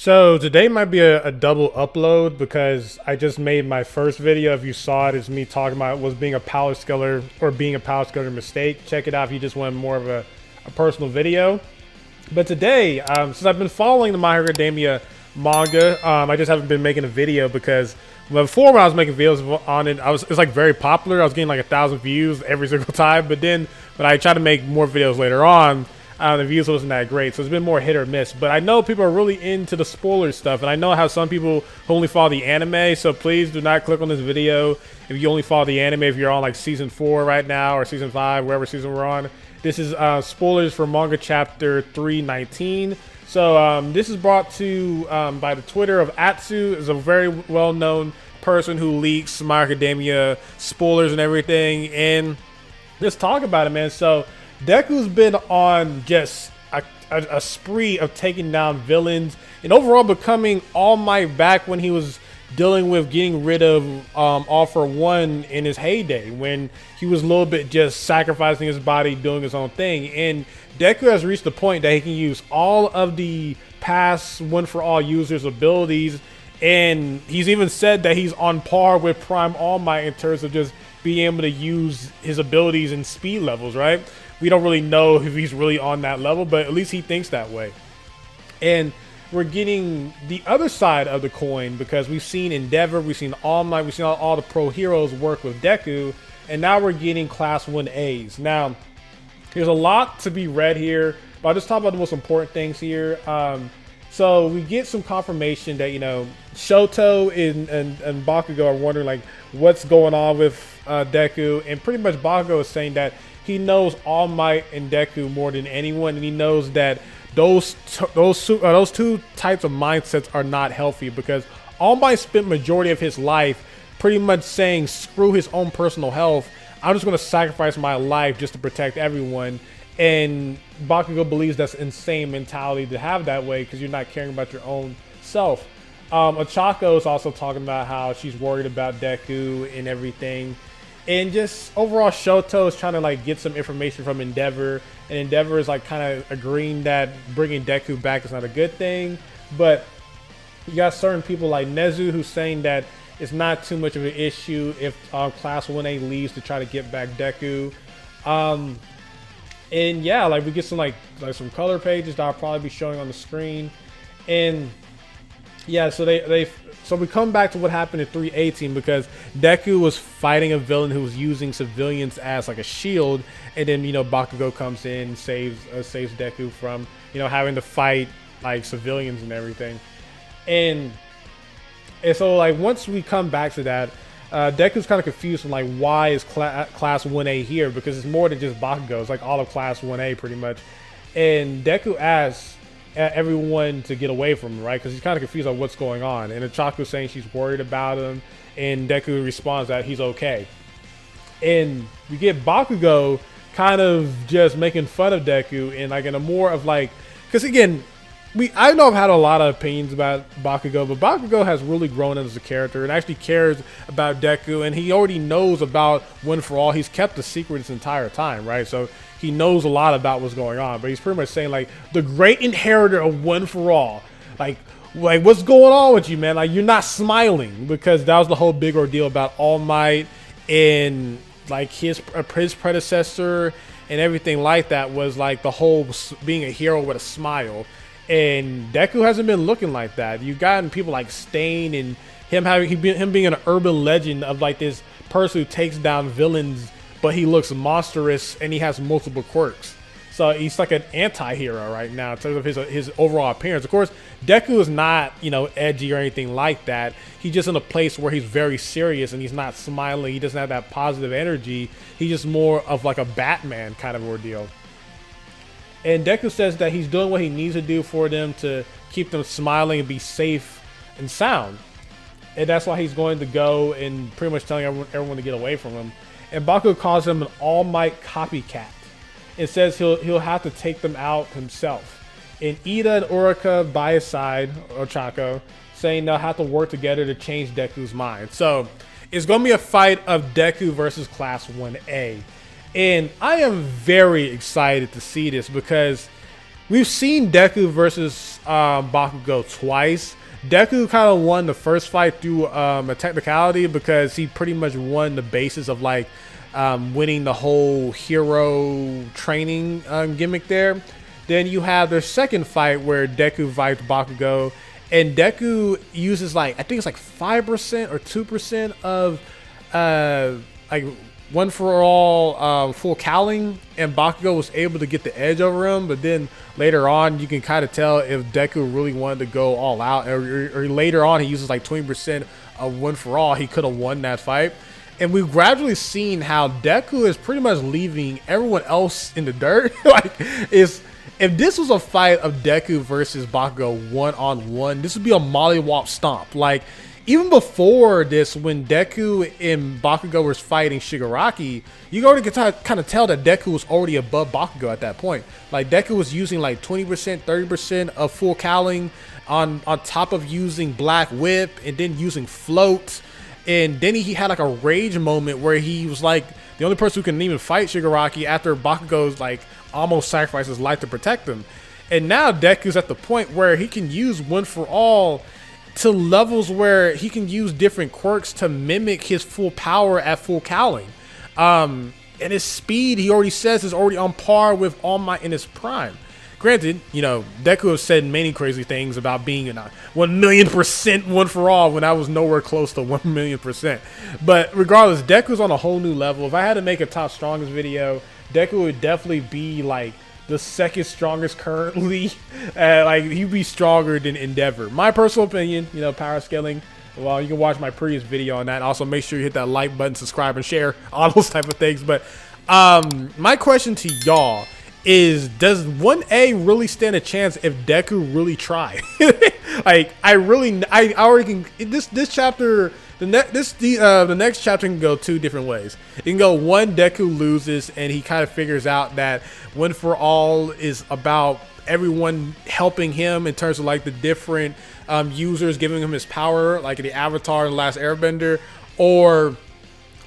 So today might be a double upload because I just made my first video. If you saw it, it's me talking about was being a power scaler or being a power scaler mistake. Check it out if you just want more of a personal video. But today, since I've been following the My Hero Academia manga, I just haven't been making a video because before when I was making videos on it, it was like very popular. I was getting like 1,000 views every single time. But then when I tried to make more videos later on, the views wasn't that great, so it's been more hit or miss. But I know people are really into the spoiler stuff, and I know how some people only follow the anime, so please do not click on this video if you only follow the anime, if you're on like season 4 right now or season 5, wherever season we're on. This is spoilers for manga chapter 319. So this is brought to by the Twitter of Atsu, is a very well-known person who leaks My Hero Academia spoilers and everything, and let's talk about it, man. So Deku's been on just a spree of taking down villains and overall becoming All Might back when he was dealing with getting rid of All For One in his heyday, when he was a little bit just sacrificing his body, doing his own thing. And Deku has reached the point that he can use all of the past One For All users' abilities, and he's even said that he's on par with Prime All Might in terms of just being able to use his abilities and speed levels, right? We don't really know if he's really on that level, but at least he thinks that way. And we're getting the other side of the coin because we've seen Endeavor, we've seen All Might, we've seen all the pro heroes work with Deku, and now we're getting Class 1As. Now, there's a lot to be read here, but I'll just talk about the most important things here. So we get some confirmation that, you know, Shoto and Bakugo are wondering like what's going on with Deku, and pretty much Bakugo is saying that he knows All Might and Deku more than anyone, and he knows that those two types of mindsets are not healthy because All Might spent majority of his life pretty much saying screw his own personal health. I'm just going to sacrifice my life just to protect everyone. And Bakugo believes that's an insane mentality to have that way because you're not caring about your own self. Ochako is also talking about how she's worried about Deku and everything. And just overall, Shoto is trying to like get some information from Endeavor, and Endeavor is like kind of agreeing that bringing Deku back is not a good thing. But you got certain people like Nezu who's saying that it's not too much of an issue if Class 1A leaves to try to get back Deku. And yeah, like we get some like some color pages that I'll probably be showing on the screen, and yeah, so so we come back to what happened in 318 because Deku was fighting a villain who was using civilians as like a shield, and then, you know, Bakugo comes in and saves Deku from, you know, having to fight like civilians and everything. And so like once we come back to that, Deku's kind of confused on like why is Class 1A here, because it's more than just Bakugo, it's like all of Class 1A pretty much. And Deku asks everyone to get away from him, right? Because he's kind of confused on what's going on. And Ochako's saying she's worried about him, and Deku responds that he's okay. And we get Bakugo kind of just making fun of Deku and like in a more of like, because again, I know I've had a lot of opinions about Bakugo, but Bakugo has really grown as a character and actually cares about Deku, and he already knows about One For All. He's kept the secret this entire time, right? So he knows a lot about what's going on, but he's pretty much saying like the great inheritor of One For All, like what's going on with you, man? Like you're not smiling, because that was the whole big ordeal about All Might and like his predecessor and everything like that, was like the whole being a hero with a smile. And Deku hasn't been looking like that. You've gotten people like Stain and him being an urban legend of like this person who takes down villains, but he looks monstrous and he has multiple quirks. So he's like an anti-hero right now in terms of his overall appearance. Of course, Deku is not, you know, edgy or anything like that. He's just in a place where he's very serious and he's not smiling. He doesn't have that positive energy. He's just more of like a Batman kind of ordeal. And Deku says that he's doing what he needs to do for them to keep them smiling and be safe and sound. And that's why he's going to go and pretty much telling everyone to get away from him. And Bakugo calls him an All Might copycat. It says he'll have to take them out himself. And Ida and Uraka by his side, Ochako, saying they'll have to work together to change Deku's mind. So it's going to be a fight of Deku versus Class 1A. And I am very excited to see this because we've seen Deku versus Bakugo twice. Deku kind of won the first fight through a technicality because he pretty much won the basis of like winning the whole hero training gimmick there. Then you have the second fight where Deku fights Bakugo, and Deku uses like, I think it's like 5% or 2% of like one for all full cowling, and Bakugo was able to get the edge over him. But then later on, you can kind of tell if Deku really wanted to go all out, or later on he uses like 20% of one for all, he could have won that fight. And we've gradually seen how Deku is pretty much leaving everyone else in the dirt. Like, if this was a fight of Deku versus Bakugo one-on-one, this would be a mollywop stomp. Like, even before this, when Deku and Bakugo was fighting Shigaraki, you already could kind of tell that Deku was already above Bakugo at that point. Like, Deku was using like 20%, 30% of full cowling on top of using Black Whip and then using Float. And then he had like a rage moment where he was like the only person who can even fight Shigaraki after Bakugo's like almost sacrificed his life to protect him. And now Deku's at the point where he can use one for all to levels where he can use different quirks to mimic his full power at full cowling. And his speed, he already says, is already on par with All Might in his prime. Granted, you know, Deku has said many crazy things about being a 1,000,000% one for all when I was nowhere close to 1,000,000%. But regardless, Deku's on a whole new level. If I had to make a top strongest video, Deku would definitely be like the second strongest currently. Like, he'd be stronger than Endeavor. My personal opinion, you know, power scaling. Well, you can watch my previous video on that. Also, make sure you hit that like button, subscribe, and share, all those type of things. But my question to y'all is, does 1A really stand a chance if Deku really try? Like, I already can. This chapter, the next chapter can go two different ways. It can go one, Deku loses and he kind of figures out that One for All is about everyone helping him in terms of like the different users giving him his power, like the Avatar in The Last Airbender, or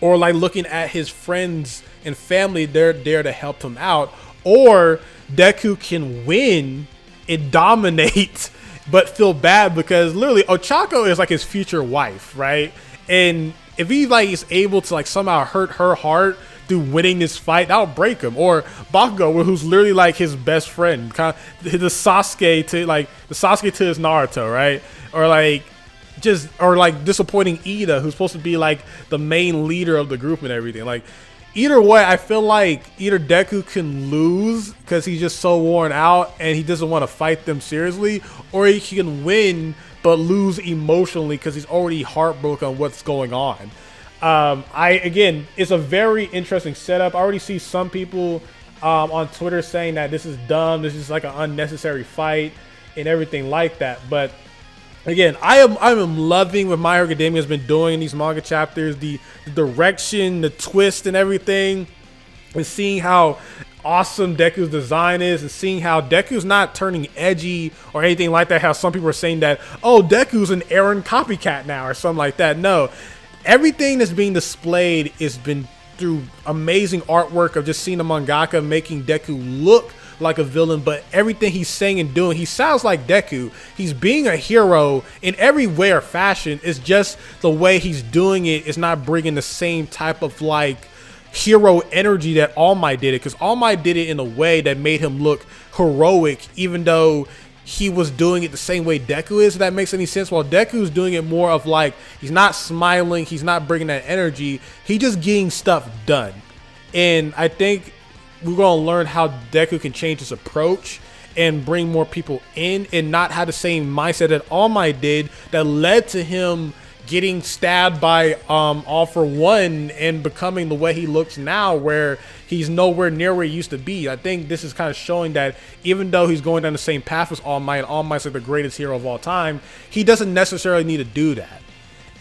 like looking at his friends and family, they're there to help him out. Or Deku can win and dominate, but feel bad because literally Ochako is like his future wife, right? And if he like is able to like somehow hurt her heart through winning this fight, that'll break him. Or Bakugo, who's literally like his best friend, kind of the Sasuke to his Naruto, right? Or like disappointing Ida, who's supposed to be like the main leader of the group and everything. Like, either way, I feel like either Deku can lose because he's just so worn out and he doesn't want to fight them seriously, or he can win but lose emotionally because he's already heartbroken on what's going on. Again, it's a very interesting setup. I already see some people on Twitter saying that this is dumb, this is like an unnecessary fight and everything like that. But again, I am loving what My Hero Academia has been doing in these manga chapters, the direction, the twist and everything, and seeing how awesome Deku's design is, and seeing how Deku's not turning edgy or anything like that. How some people are saying that, oh, Deku's an Eren copycat now or something like that. No, everything that's being displayed has been through amazing artwork of just seeing the mangaka making Deku look like a villain, but everything he's saying and doing, he sounds like Deku. He's being a hero in every way or fashion. It's just the way he's doing it is not bringing the same type of like hero energy that All Might did it, because All Might did it in a way that made him look heroic, even though he was doing it the same way Deku is, if that makes any sense. While Deku's doing it more of like, he's not smiling, he's not bringing that energy, he just getting stuff done. And I think we're going to learn how Deku can change his approach and bring more people in and not have the same mindset that All Might did that led to him getting stabbed by All For One and becoming the way he looks now, where he's nowhere near where he used to be. I think this is kind of showing that even though he's going down the same path as All Might, and All Might's like the greatest hero of all time, he doesn't necessarily need to do that.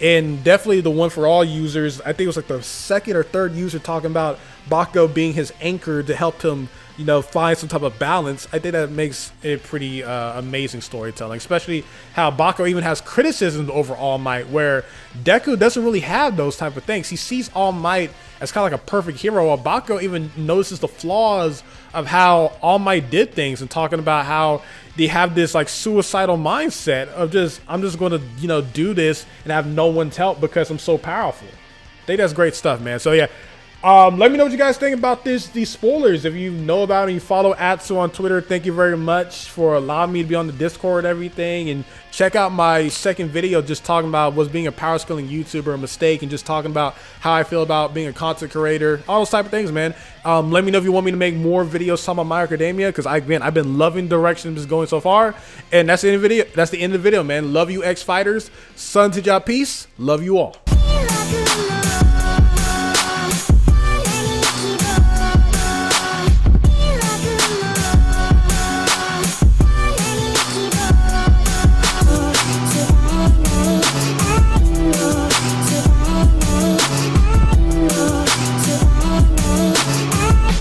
And definitely the One For All users, I think it was like the second or third user talking about Bakugo being his anchor to help him you know, find some type of balance. I think that makes it pretty amazing storytelling, especially how Bako even has criticisms over All Might, where Deku doesn't really have those type of things. He sees All Might as kind of like a perfect hero, while Bako even notices the flaws of how All Might did things, and talking about how they have this like suicidal mindset of just, I'm just going to, you know, do this and have no one's help because I'm so powerful. I think that's great stuff, man. So yeah, let me know what you guys think about these spoilers. If you know about it, you follow @So on Twitter. Thank you very much for allowing me to be on the Discord and everything. And check out my second video just talking about was being a power scaling YouTuber a mistake, and just talking about how I feel about being a content creator, all those type of things, man. Let me know if you want me to make more videos talking about My Academia, because I've been loving the direction this is going so far. And that's the end of the video. That's the end of the video, man. Love you, X Fighters. SonTj, peace. Love you all.